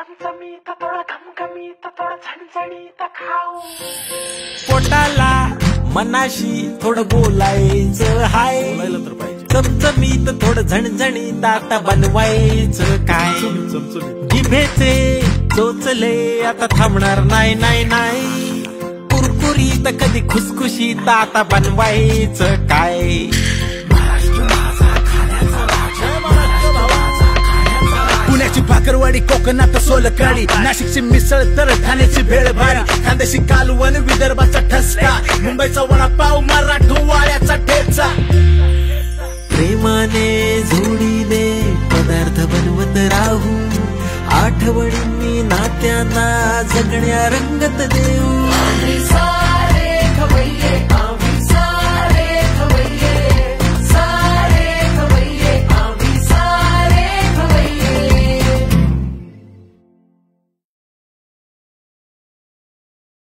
चमचमीत थोडं घमघमीत थोडं झणझणीत खाऊ. पोटाला मनाशी थोडं बोलायचं हाय, चमचमीत थोडं झणझणीत आता बनवायचं काय. जिभेचे चोचले आता थांबणार नाही नाही नाही, कुरकुरीत कधी खुसखुशीत आता बनवायचं काय. पुण्याची भाकरवाडी, कोकणात सोलकढी, नाशिकची मिसळ तर ठाण्याची भेळ भारी, खानदेशी कालवण विदर्भाचा ठसका, मुंबईचा वडापाव मराठवाड्याचा ठेचा. प्रेमाने जोडीने पदार्थ बनवत राहू, आठवणींनी नात्यांना जगण्या रंगत देऊ.